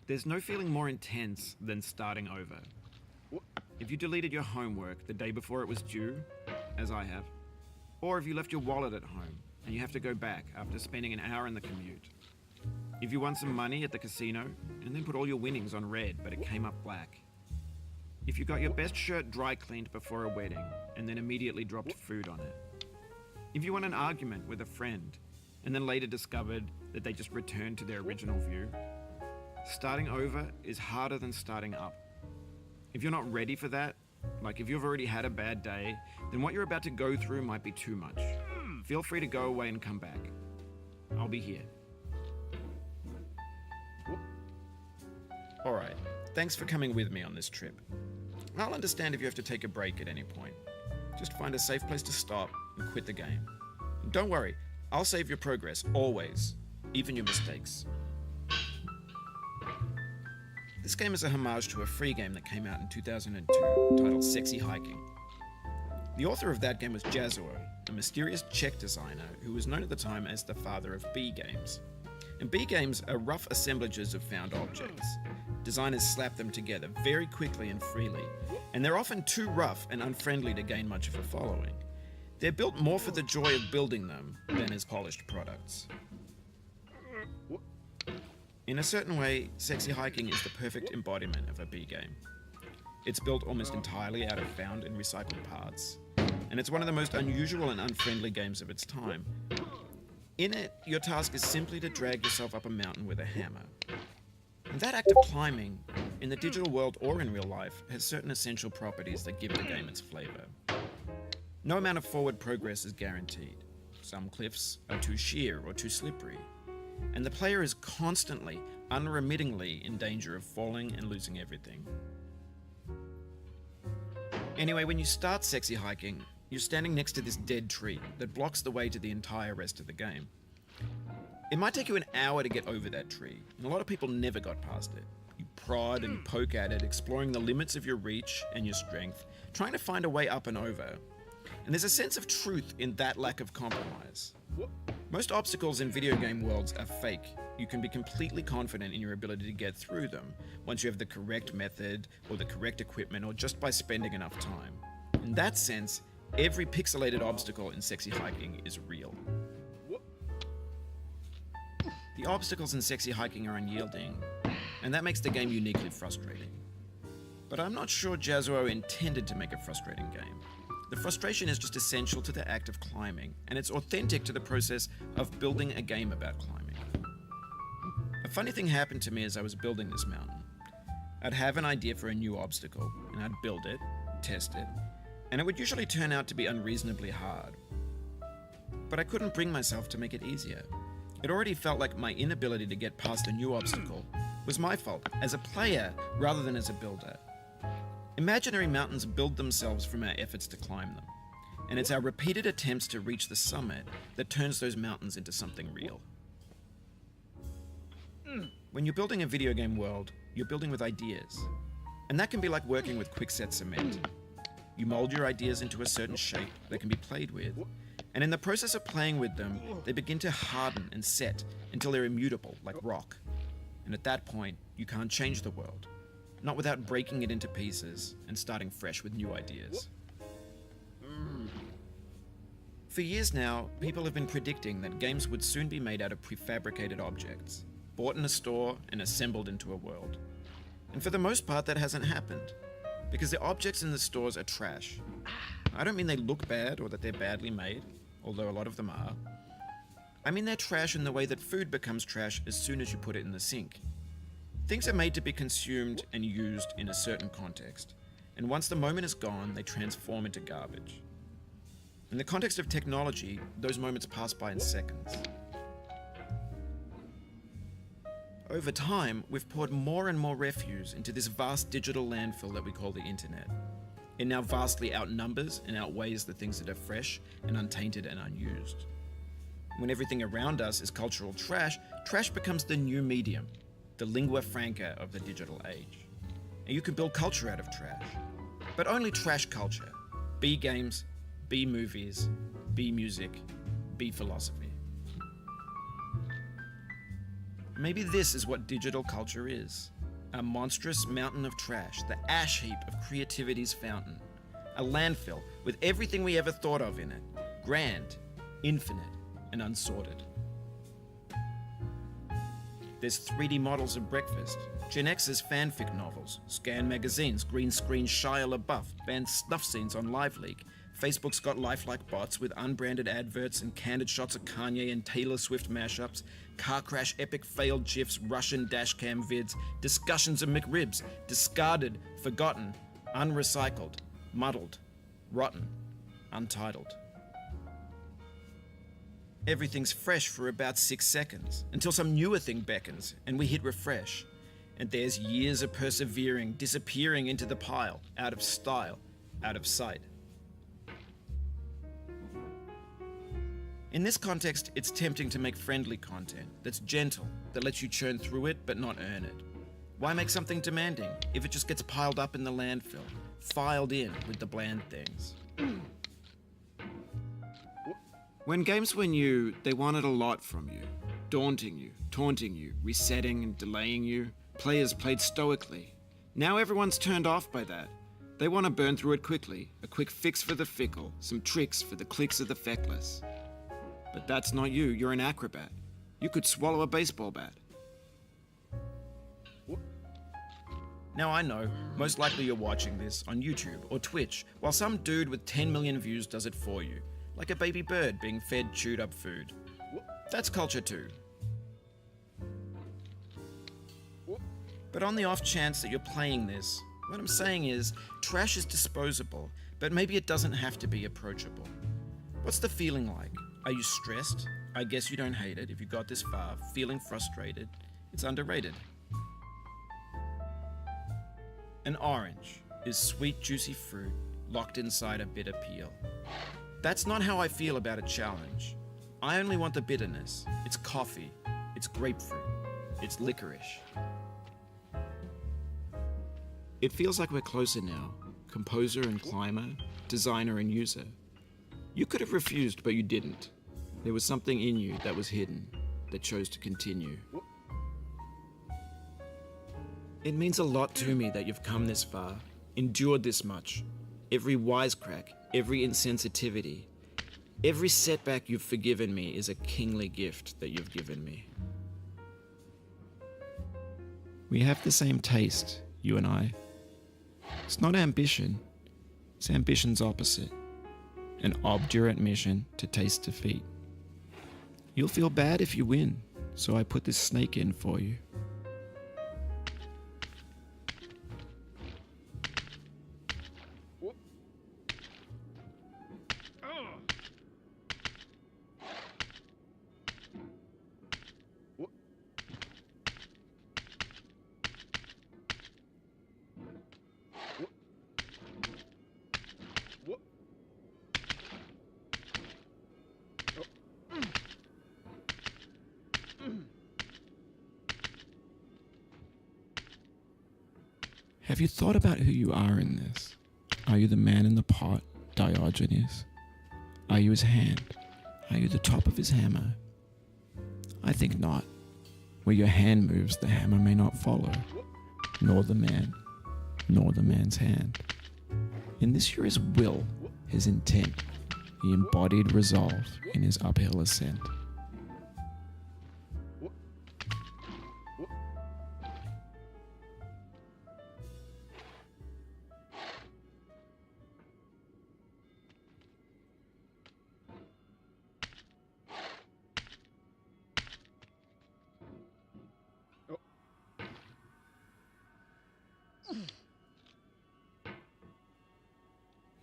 There's no feeling more intense than starting over. If you deleted your homework the day before it was due, as I have, or if you left your wallet at home and you have to go back after spending an hour in the commute. If you won some money at the casino and then put all your winnings on red but it came up black. If you got your best shirt dry cleaned before a wedding and then immediately dropped food on it. If you won an argument with a friend and then later discovered that they just returned to their original view. Starting over is harder than starting up. If you're not ready for that, like if you've already had a bad day, then what you're about to go through might be too much. Feel free to go away and come back. I'll be here. Alright, thanks for coming with me on this trip. I'll understand if you have to take a break at any point. Just find a safe place to stop and quit the game. And don't worry, I'll save your progress, always, even your mistakes. This game is a homage to a free game that came out in 2002, titled Sexy Hiking. The author of that game was Jazuo, a mysterious Czech designer who was known at the time as the father of B games. And B games are rough assemblages of found objects. Designers slap them together very quickly and freely, and they're often too rough and unfriendly to gain much of a following. They're built more for the joy of building them than as polished products. In a certain way, Sexy Hiking is the perfect embodiment of a B game. It's built almost entirely out of found and recycled parts, and it's one of the most unusual and unfriendly games of its time. In it, your task is simply to drag yourself up a mountain with a hammer. And that act of climbing, in the digital world or in real life, has certain essential properties that give the game its flavor. No amount of forward progress is guaranteed. Some cliffs are too sheer or too slippery, and the player is constantly, unremittingly in danger of falling and losing everything. Anyway, when you start Sexy Hiking, you're standing next to this dead tree that blocks the way to the entire rest of the game. It might take you an hour to get over that tree, and a lot of people never got past it. You prod and poke at it, exploring the limits of your reach and your strength, trying to find a way up and over. And there's a sense of truth in that lack of compromise. Most obstacles in video game worlds are fake. You can be completely confident in your ability to get through them once you have the correct method or the correct equipment or just by spending enough time. In that sense, every pixelated obstacle in Sexy Hiking is real. The obstacles in Sexy Hiking are unyielding, and that makes the game uniquely frustrating. But I'm not sure Jazuo intended to make a frustrating game. The frustration is just essential to the act of climbing, and it's authentic to the process of building a game about climbing. A funny thing happened to me as I was building this mountain. I'd have an idea for a new obstacle, and I'd build it, test it, and it would usually turn out to be unreasonably hard. But I couldn't bring myself to make it easier. It already felt like my inability to get past a new obstacle was my fault, as a player rather than as a builder. Imaginary mountains build themselves from our efforts to climb them, and it's our repeated attempts to reach the summit that turns those mountains into something real. When you're building a video game world, you're building with ideas, and that can be like working with quickset cement. You mold your ideas into a certain shape that can be played with, and in the process of playing with them, they begin to harden and set until they're immutable, like rock. And at that point, you can't change the world. Not without breaking it into pieces and starting fresh with new ideas. For years now, people have been predicting that games would soon be made out of prefabricated objects, bought in a store and assembled into a world. And for the most part, that hasn't happened, because the objects in the stores are trash. I don't mean they look bad or that they're badly made, although a lot of them are. I mean they're trash in the way that food becomes trash as soon as you put it in the sink. Things are made to be consumed and used in a certain context, and once the moment is gone, they transform into garbage. In the context of technology, those moments pass by in seconds. Over time, we've poured more and more refuse into this vast digital landfill that we call the internet. It now vastly outnumbers and outweighs the things that are fresh and untainted and unused. When everything around us is cultural trash, trash becomes the new medium, the lingua franca of the digital age. And you can build culture out of trash, but only trash culture. B games, B movies, B music, B philosophy. Maybe this is what digital culture is. A monstrous mountain of trash, the ash heap of creativity's fountain. A landfill with everything we ever thought of in it. Grand, infinite, and unsorted. There's 3D models of breakfast, Gen X's fanfic novels, scan magazines, green screen Shia LaBeouf, banned snuff scenes on LiveLeak. Facebook's got lifelike bots with unbranded adverts and candid shots of Kanye and Taylor Swift mashups, car crash epic failed GIFs, Russian dashcam vids, discussions of McRibs, discarded, forgotten, unrecycled, muddled, rotten, untitled. Everything's fresh for about 6 seconds, until some newer thing beckons, and we hit refresh. And there's years of persevering, disappearing into the pile, out of style, out of sight. In this context, it's tempting to make friendly content that's gentle, that lets you churn through it but not earn it. Why make something demanding if it just gets piled up in the landfill, filed in with the bland things? When games were new, they wanted a lot from you. Daunting you, taunting you, resetting and delaying you. Players played stoically. Now everyone's turned off by that. They want to burn through it quickly. A quick fix for the fickle, some tricks for the clicks of the feckless. But that's not you, you're an acrobat. You could swallow a baseball bat. Now I know, most likely you're watching this on YouTube or Twitch, while some dude with 10 million views does it for you. Like a baby bird being fed chewed up food. That's culture too. But on the off chance that you're playing this, what I'm saying is, trash is disposable, but maybe it doesn't have to be approachable. What's the feeling like? Are you stressed? I guess you don't hate it if you got this far. Feeling frustrated? It's underrated. An orange is sweet, juicy fruit locked inside a bitter peel. That's not how I feel about a challenge. I only want the bitterness. It's coffee. It's grapefruit. It's licorice. It feels like we're closer now. Composer and climber, designer and user. You could have refused, but you didn't. There was something in you that was hidden, that chose to continue. It means a lot to me that you've come this far, endured this much. Every wisecrack, every insensitivity, every setback you've forgiven me is a kingly gift that you've given me. We have the same taste, you and I. It's not ambition, it's ambition's opposite. An obdurate mission to taste defeat. You'll feel bad if you win, so I put this snake in for you. Have you thought about who you are in this? Are you the man in the pot, Diogenes? Are you his hand? Are you the top of his hammer? I think not. Where your hand moves, the hammer may not follow, nor the man, nor the man's hand. In this you're his will, his intent, the embodied resolve in his uphill ascent.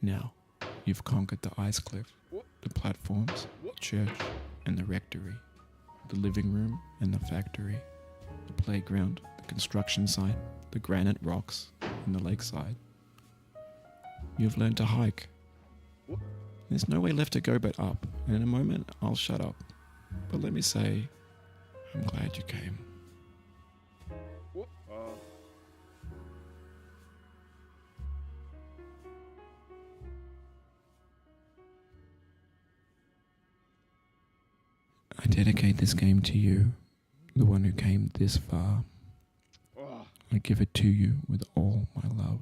Now, you've conquered the ice cliff, the platforms, the church, and the rectory, the living room and the factory, the playground, the construction site, the granite rocks, and the lakeside. You've learned to hike. There's no way left to go but up, and in a moment I'll shut up. But let me say, I'm glad you came. I dedicate this game to you, the one who came this far. I give it to you with all my love.